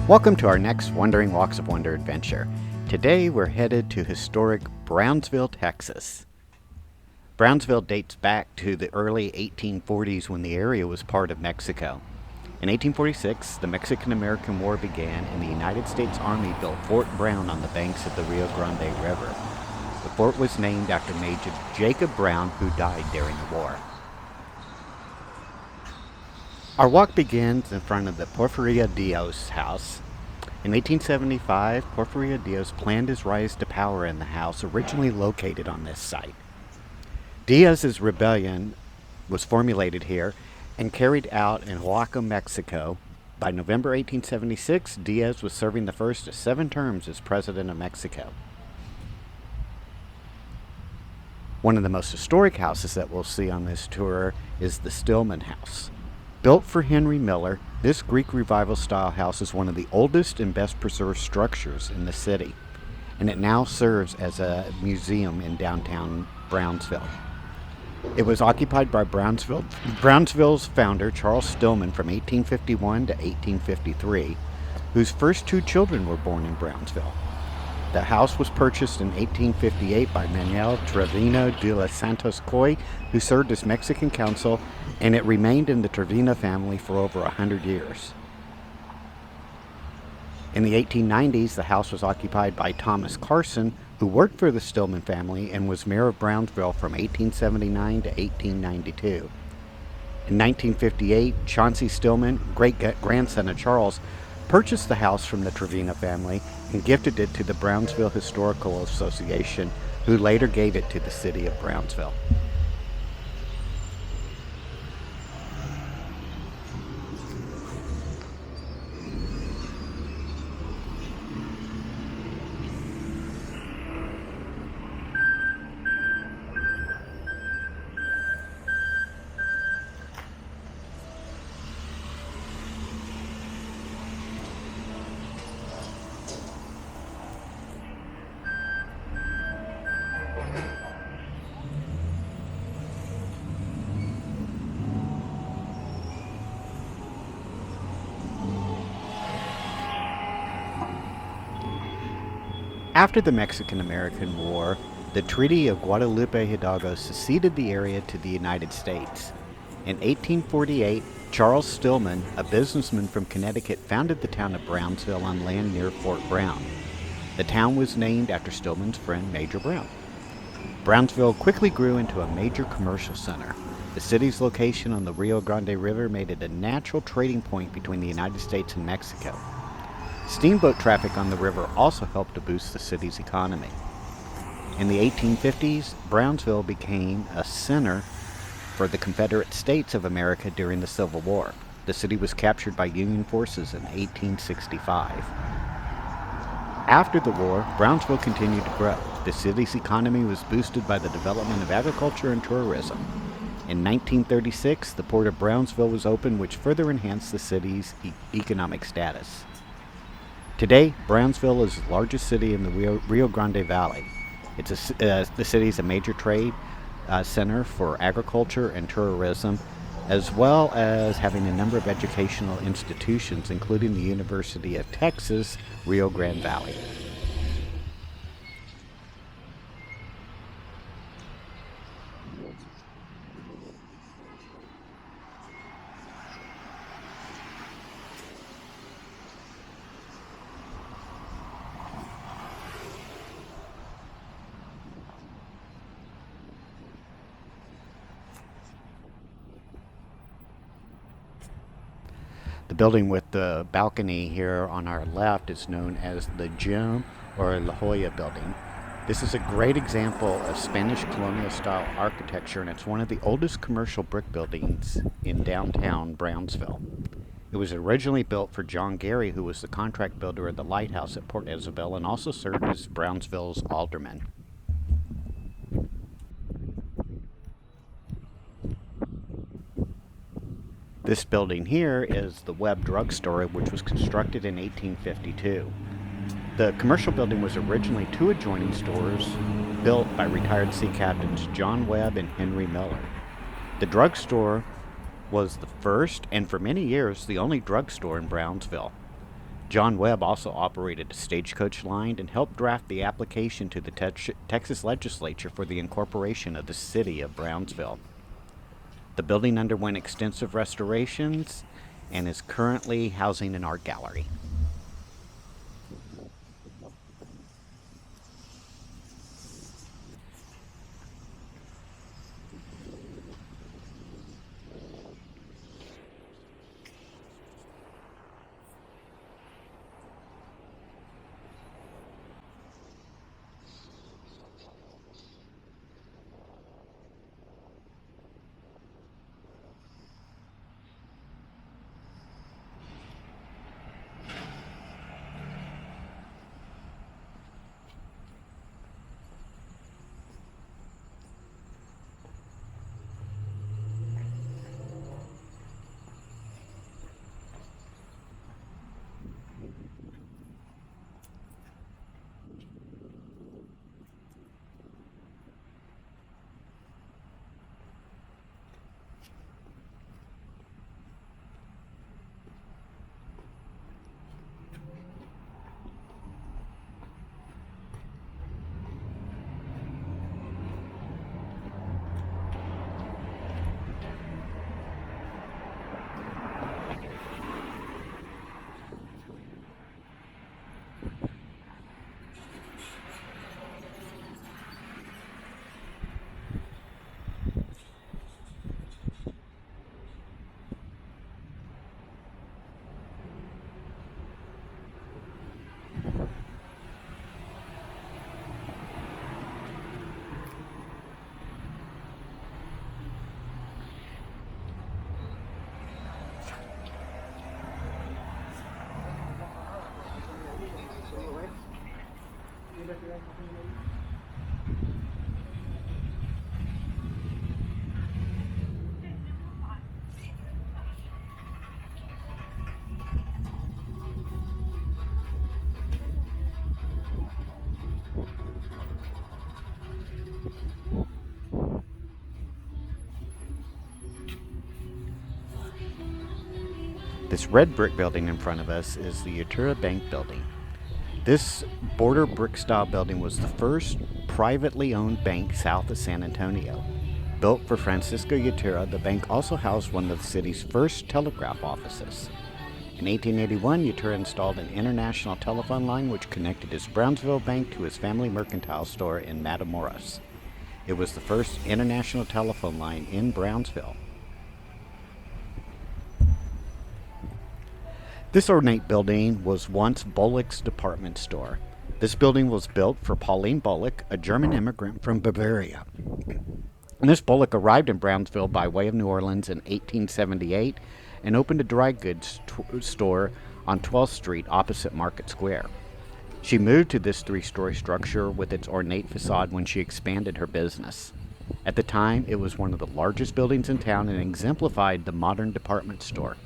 Welcome to our next Wandering Walks of Wonder adventure. Today we're headed to historic Brownsville, Texas. Brownsville dates back to the early 1840s when the area was part of Mexico. In 1846, the Mexican-American War began and the United States Army built Fort Brown on the banks of the Rio Grande River. The fort was named after Major Jacob Brown, who died during the war. Our walk begins in front of the Porfirio Diaz house. In 1875, Porfirio Diaz planned his rise to power in the house originally located on this site. Diaz's rebellion was formulated here and carried out in Oaxaca, Mexico. By November 1876, Diaz was serving the first of 7 terms as president of Mexico. One of the most historic houses that we'll see on this tour is the Stillman house. Built for Henry Miller, this Greek Revival style house is one of the oldest and best preserved structures in the city, and it now serves as a museum in downtown Brownsville. It was occupied by Brownsville's founder, Charles Stillman, from 1851 to 1853, whose first 2 children were born in Brownsville. The house was purchased in 1858 by Manuel Trevino de los Santos Coy, who served as Mexican consul, and it remained in the Trevino family for over 100 years. In the 1890s, the house was occupied by Thomas Carson, who worked for the Stillman family and was mayor of Brownsville from 1879 to 1892. In 1958, Chauncey Stillman, great-grandson of Charles, purchased the house from the Trevino family and gifted it to the Brownsville Historical Association, who later gave it to the city of Brownsville. After the Mexican-American War, the Treaty of Guadalupe Hidalgo ceded the area to the United States. In 1848, Charles Stillman, a businessman from Connecticut, founded the town of Brownsville on land near Fort Brown. The town was named after Stillman's friend, Major Brown. Brownsville quickly grew into a major commercial center. The city's location on the Rio Grande River made it a natural trading point between the United States and Mexico. Steamboat traffic on the river also helped to boost the city's economy. In the 1850s, Brownsville became a center for the Confederate States of America during the Civil War. The city was captured by Union forces in 1865. After the war, Brownsville continued to grow. The city's economy was boosted by the development of agriculture and tourism. In 1936, the port of Brownsville was opened, which further enhanced the city's economic status. Today, Brownsville is the largest city in the Rio Grande Valley. The city is a major trade center for agriculture and tourism, as well as having a number of educational institutions, including the University of Texas, Rio Grande Valley. The building with the balcony here on our left is known as the Gem or La Jolla building. This is a great example of Spanish colonial style architecture, and it's one of the oldest commercial brick buildings in downtown Brownsville. It was originally built for John Gary, who was the contract builder of the lighthouse at Port Isabel and also served as Brownsville's alderman. This building here is the Webb Drugstore, which was constructed in 1852. The commercial building was originally 2 adjoining stores built by retired sea captains John Webb and Henry Miller. The drugstore was the first and for many years the only drugstore in Brownsville. John Webb also operated a stagecoach line and helped draft the application to the Texas legislature for the incorporation of the city of Brownsville. The building underwent extensive restorations and is currently housing an art gallery. This red brick building in front of us is the Utura Bank building. This border brick style building was the first privately owned bank south of San Antonio. Built for Francisco Utura, the bank also housed one of the city's first telegraph offices. In 1881, Utura installed an international telephone line which connected his Brownsville bank to his family mercantile store in Matamoros. It was the first international telephone line in Brownsville. This ornate building was once Bullock's department store. This building was built for Pauline Bullock, a German immigrant from Bavaria. Miss Bullock arrived in Brownsville by way of New Orleans in 1878 and opened a dry goods store on 12th Street opposite Market Square. She moved to this three-story structure with its ornate facade when she expanded her business. At the time, it was one of the largest buildings in town and exemplified the modern department store.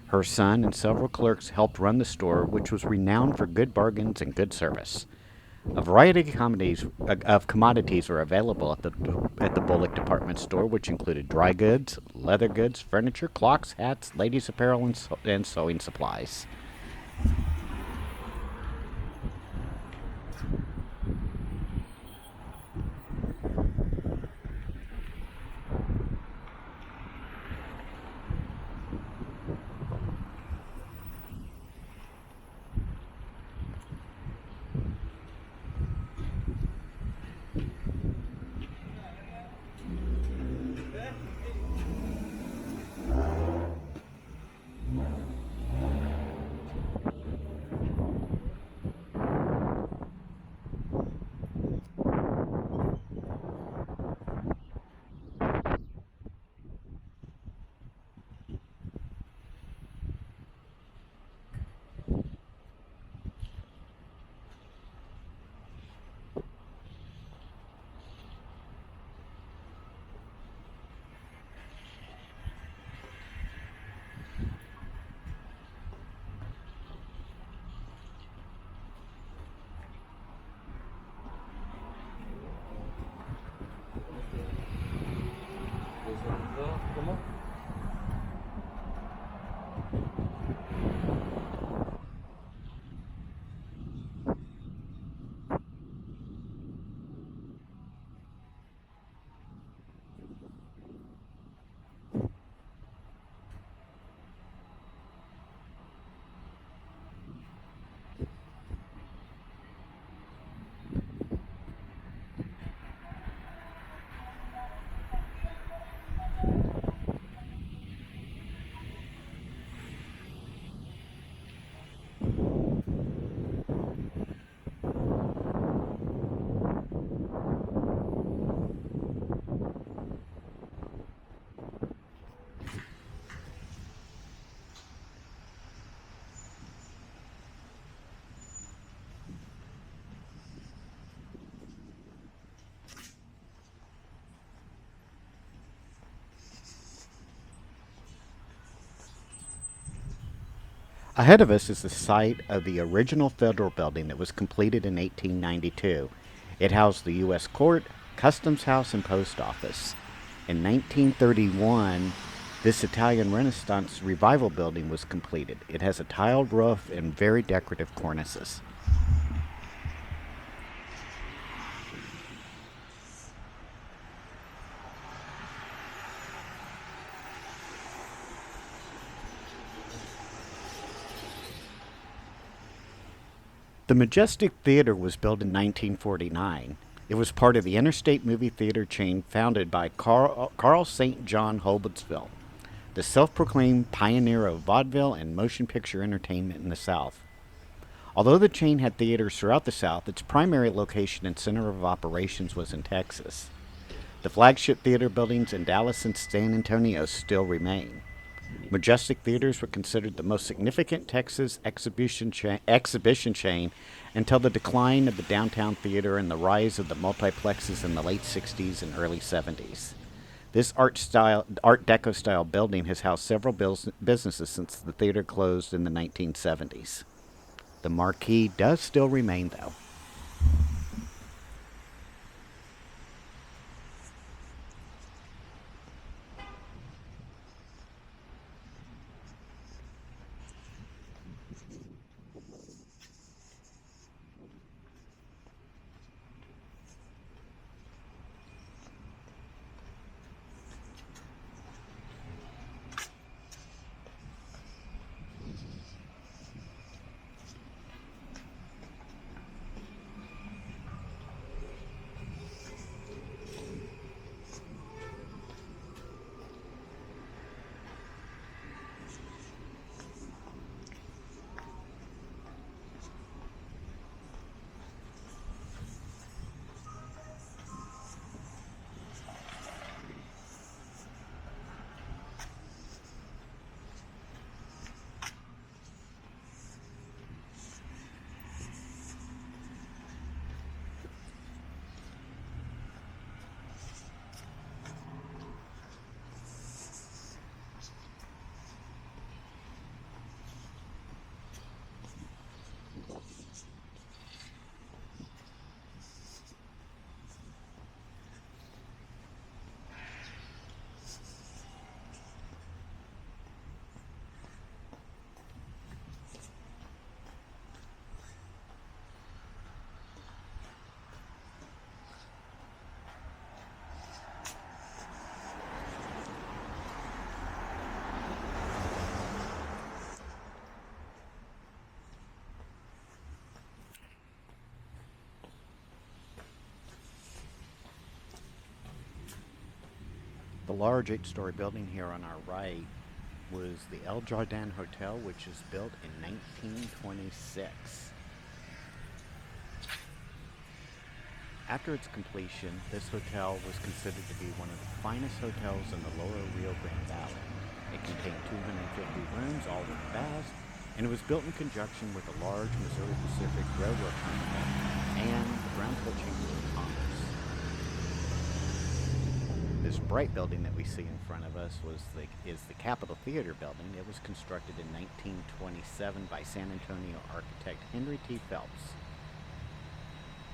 Her son and several clerks helped run the store, which was renowned for good bargains and good service. A variety of commodities were available at the Bullock department store, which included dry goods, leather goods, furniture, clocks, hats, ladies' apparel, and sewing supplies. Ahead of us is the site of the original federal building that was completed in 1892. It housed the U.S. Court, Customs House, and Post Office. In 1931, this Italian Renaissance Revival building was completed. It has a tiled roof and very decorative cornices. The Majestic Theater was built in 1949. It was part of the interstate movie theater chain founded by Carl St. John Holbittsville, the self-proclaimed pioneer of vaudeville and motion picture entertainment in the South. Although the chain had theaters throughout the South, its primary location and center of operations was in Texas. The flagship theater buildings in Dallas and San Antonio still remain. Majestic Theaters were considered the most significant Texas exhibition chain until the decline of the downtown theater and the rise of the multiplexes in the late 60s and early 70s. This Art Deco style building has housed several businesses since the theater closed in the 1970s. The marquee does still remain, though. The large 8-story building here on our right was the El Jardin Hotel, which was built in 1926. After its completion, this hotel was considered to be one of the finest hotels in the lower Rio Grande Valley. It contained 250 rooms, all with baths, and it was built in conjunction with a large Missouri Pacific Railroad terminal and the Brownsville Chamber of Commerce. This bright building that we see in front of us is the Capitol Theater building. It was constructed in 1927 by San Antonio architect Henry T. Phelps.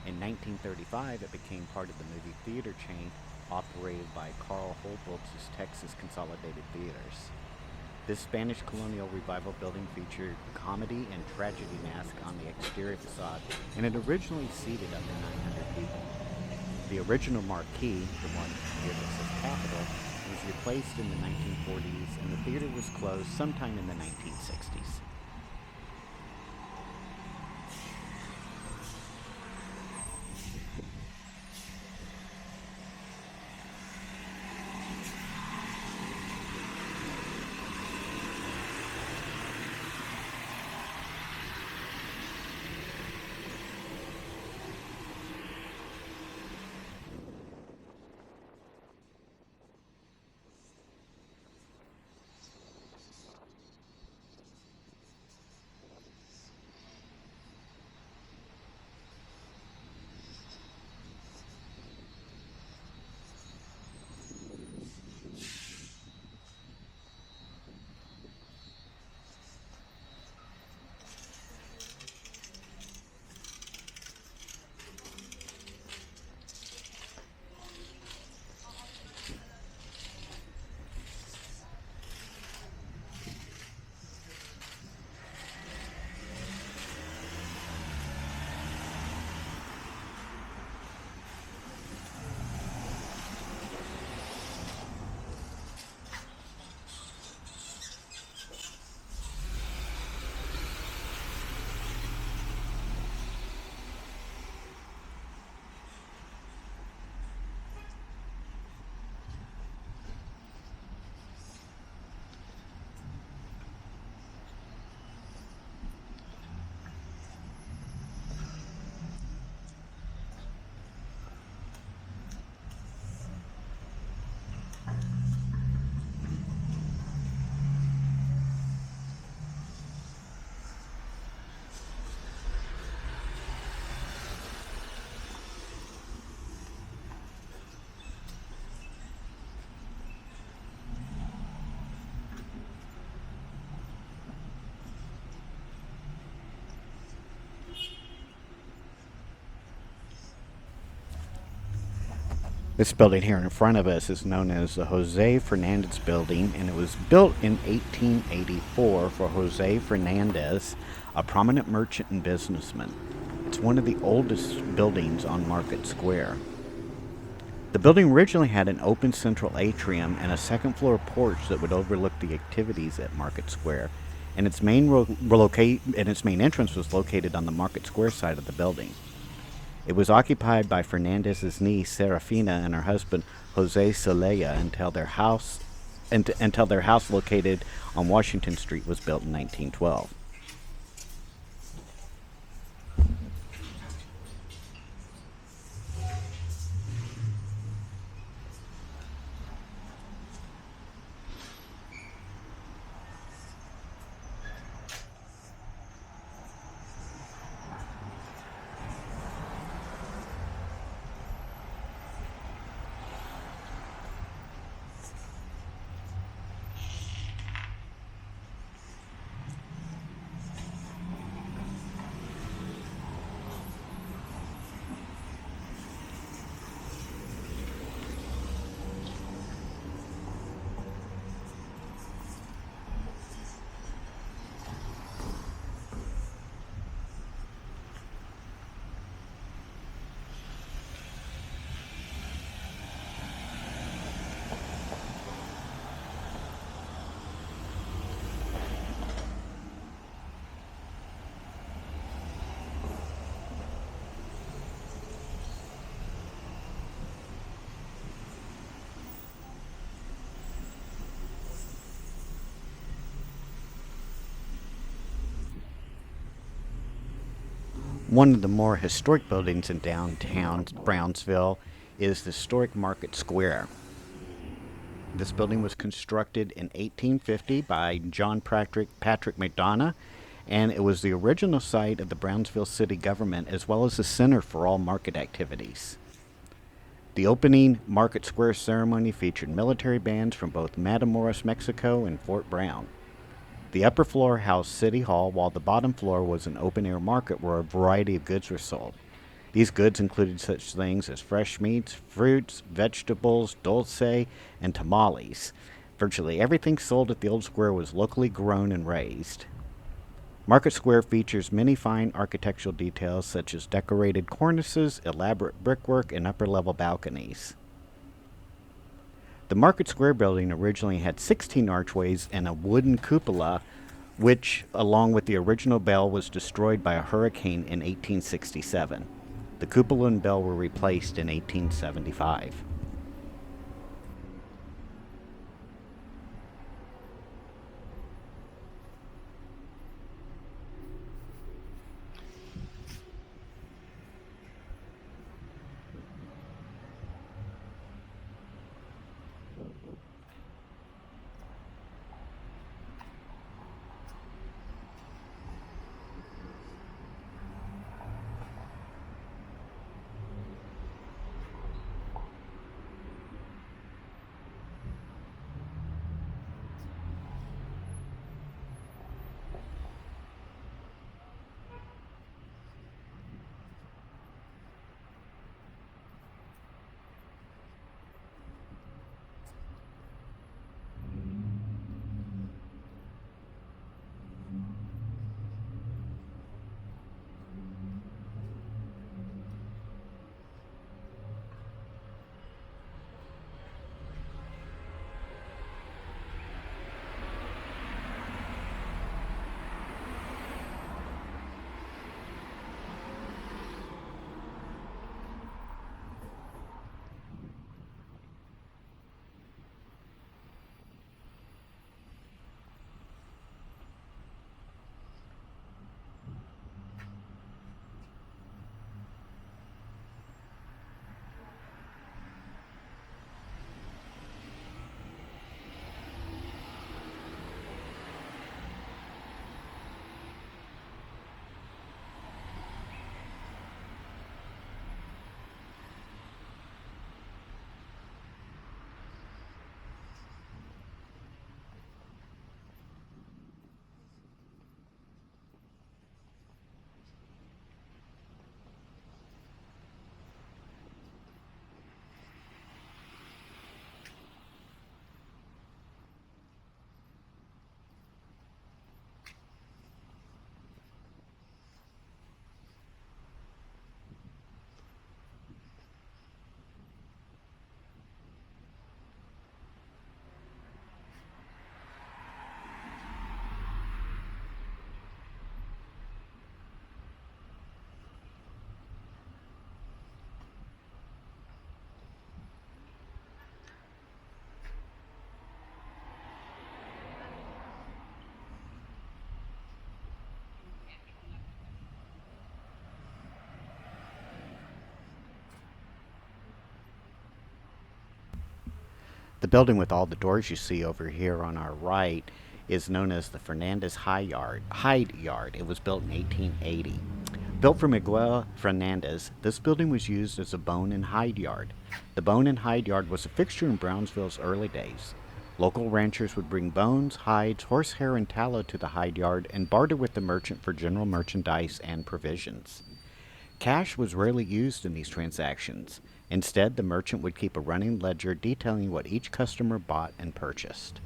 In 1935, it became part of the movie theater chain operated by Carl Holbrook's Texas Consolidated Theaters. This Spanish colonial revival building featured comedy and tragedy masks on the exterior facade, and it originally seated up to 900 people. The original marquee, the one here that says Capitol, was replaced in the 1940s, and the theater was closed sometime in the 1960s. This building here in front of us is known as the Jose Fernandez Building, and it was built in 1884 for Jose Fernandez, a prominent merchant and businessman. It's one of the oldest buildings on Market Square. The building originally had an open central atrium and a second floor porch that would overlook the activities at Market Square, and its main entrance was located on the Market Square side of the building. It was occupied by Fernandez's niece Serafina and her husband Jose Celaya until their house located on Washington Street was built in 1912. One of the more historic buildings in downtown Brownsville is the historic Market Square. This building was constructed in 1850 by John Patrick McDonough, and it was the original site of the Brownsville city government as well as the center for all market activities. The opening Market Square ceremony featured military bands from both Matamoros, Mexico and Fort Brown. The upper floor housed City Hall, while the bottom floor was an open-air market where a variety of goods were sold. These goods included such things as fresh meats, fruits, vegetables, dulce, and tamales. Virtually everything sold at the old square was locally grown and raised. Market Square features many fine architectural details such as decorated cornices, elaborate brickwork, and upper-level balconies. The Market Square building originally had 16 archways and a wooden cupola, which, along with the original bell, was destroyed by a hurricane in 1867. The cupola and bell were replaced in 1875. The building with all the doors you see over here on our right is known as the Fernandez Hyde Yard. It was built in 1880. Built for Miguel Fernandez, this building was used as a bone and hide yard. The bone and hide yard was a fixture in Brownsville's early days. Local ranchers would bring bones, hides, horsehair, and tallow to the hide yard and barter with the merchant for general merchandise and provisions. Cash was rarely used in these transactions. Instead, the merchant would keep a running ledger detailing what each customer bought and purchased.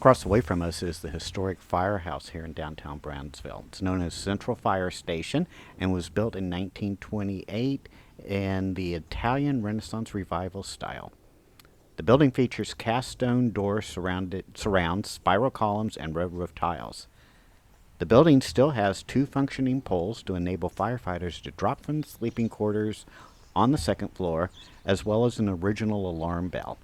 Across the way from us is the historic firehouse here in downtown Brownsville. It's known as Central Fire Station and was built in 1928 in the Italian Renaissance Revival style. The building features cast stone doors surrounds, spiral columns, and red roof tiles. The building still has two functioning poles to enable firefighters to drop from the sleeping quarters on the second floor, as well as an original alarm bell.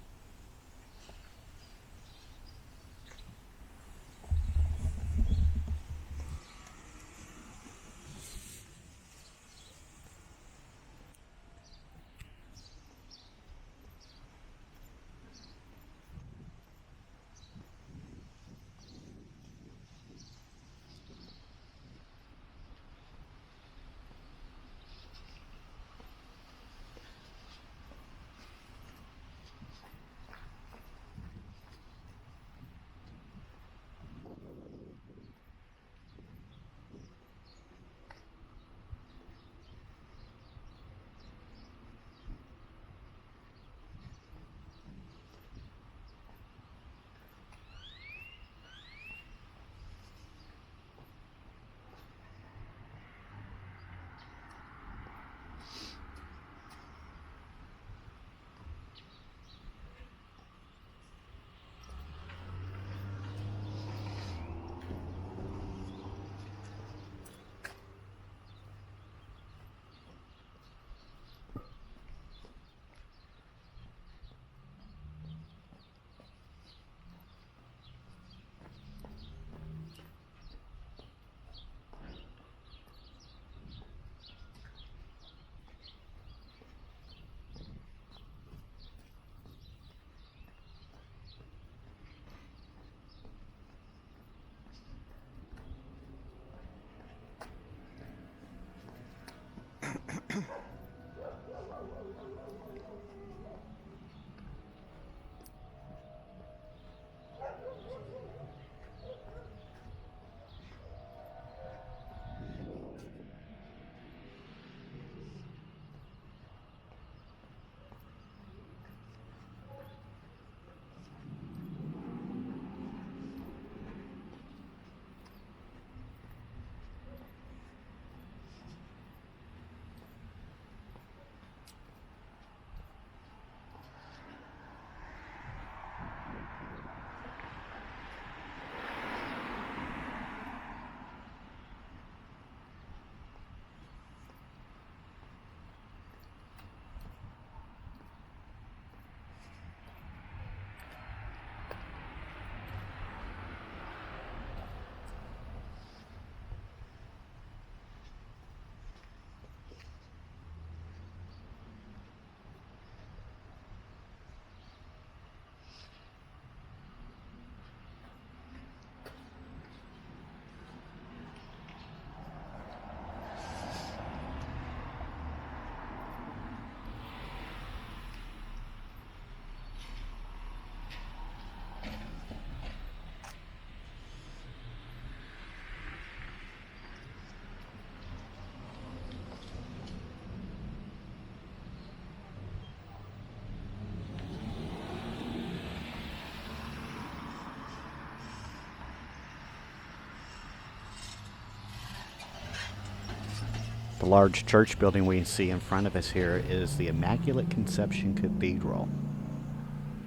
The large church building we see in front of us here is the Immaculate Conception Cathedral.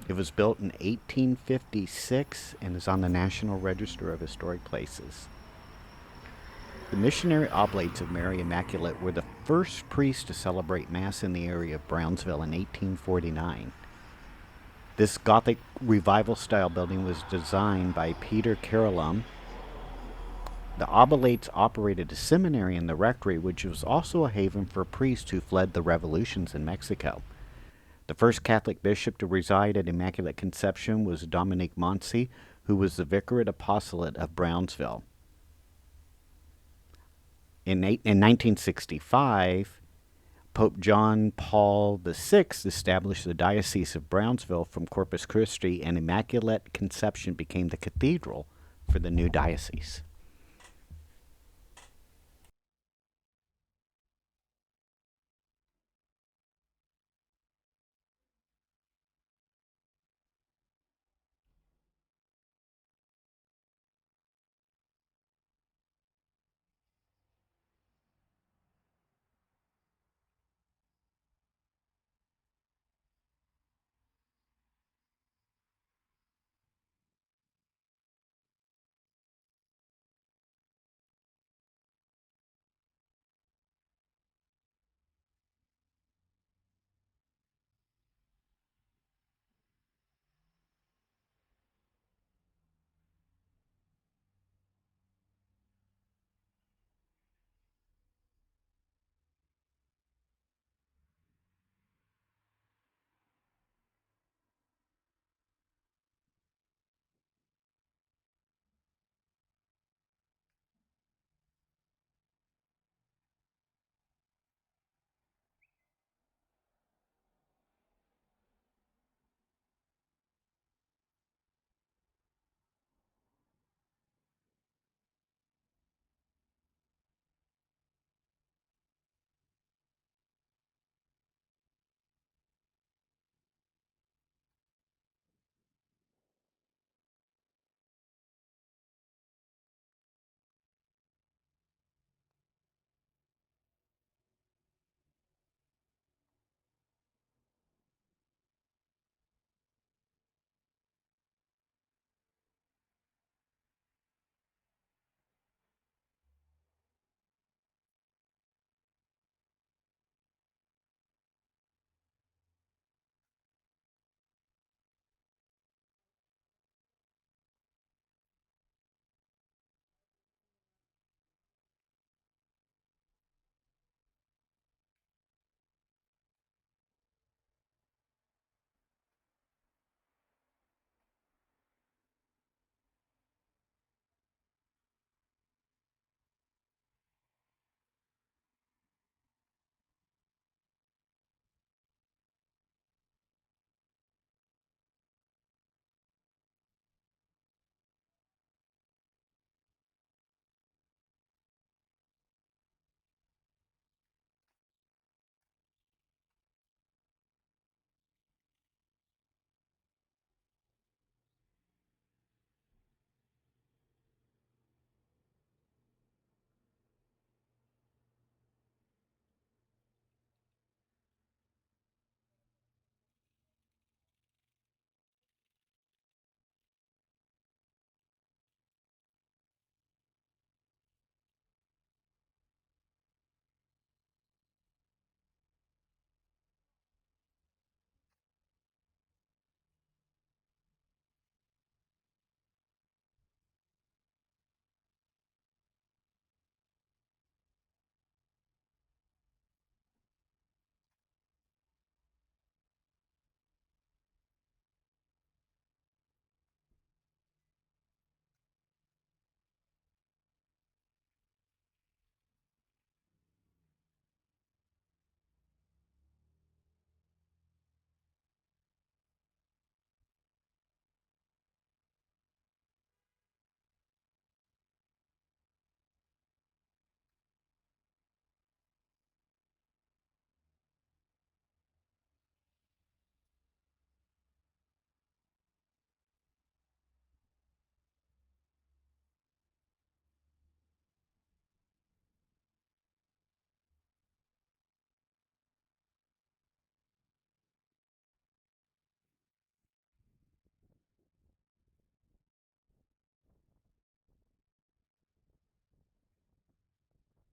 It was built in 1856 and is on the National Register of Historic Places. The missionary oblates of Mary Immaculate were the first priests to celebrate Mass in the area of Brownsville in 1849. This Gothic revival-style building was designed by Peter Carolum. The oblates operated a seminary in the rectory, which was also a haven for priests who fled the revolutions in Mexico. The first Catholic bishop to reside at Immaculate Conception was Dominic Monsi, who was the Vicariate Apostolate of Brownsville. In 1965, Pope John Paul VI established the Diocese of Brownsville from Corpus Christi, and Immaculate Conception became the cathedral for the new diocese.